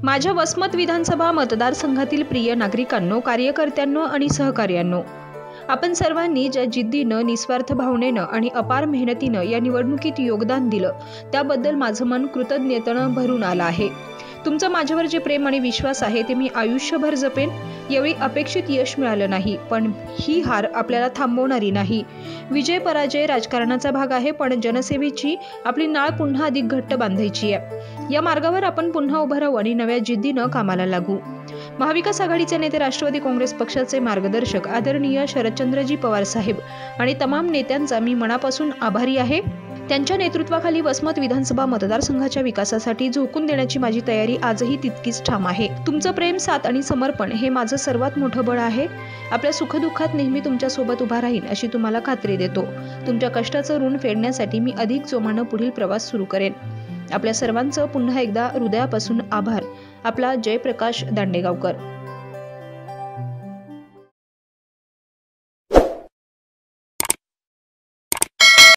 माझ्या वसमत विधानसभा मतदारसंघातील प्रिय नागरिकांनो, कार्यकर्त्यांनो आणि सहकार्यांनो, आपण सर्वांनी ज्या जिद्दीनं, निस्वार्थ भावनेनं आणि अपार मेहनतीनं या निवडणुकीत योगदान दिलं, त्याबद्दल माझं मन कृतज्ञतेनं भरून आलं आहे. तुमचं माझ्यावर जे प्रेम आणि विश्वास आहे ते मी आयुष्यभर जपेन. यावेळी अपेक्षित यश मिळालं नाही, पण ही हार आपल्याला थांबवणारी नाही. विजय पराजय राजकारणाचा भाग आहे, पण जनसेवेची आपली नाळ पुन्हा अधिक घट्ट बांधायची आहे. या मार्गावर आपण पुन्हा उभं राहू आणि नव्या जिद्दीनं कामाला लागू. महाविकास आघाडीचे नेते, राष्ट्रवादी काँग्रेस पक्षाचे मार्गदर्शक आदरणीय शरदचंद्रजी पवार साहेब आणि तमाम नेत्यांचा मी मनापासून आभारी आहे. त्यांच्या नेतृत्वाखाली वसमत विधानसभा मतदारसंघाच्या विकासासाठी झोकून देण्याची माझी तयारी आजही तितकीच ठाम आहे. तुमचं प्रेम, साथ आणि समर्पण हे माझं सर्वात मोठं बळ आहे. आपल्या सुखदुःखात नेहमी तुमच्या सोबत उभा राहीन अशी तुम्हाला खात्री देतो. तुमच्या कष्टाचं ऋण फेडण्यासाठी मी अधिक जोमानं पुढील प्रवास सुरू करेन. आपल्या सर्वांचं पुन्हा एकदा हृदयापासून आभार. आपला जयप्रकाश दांडेगावकर.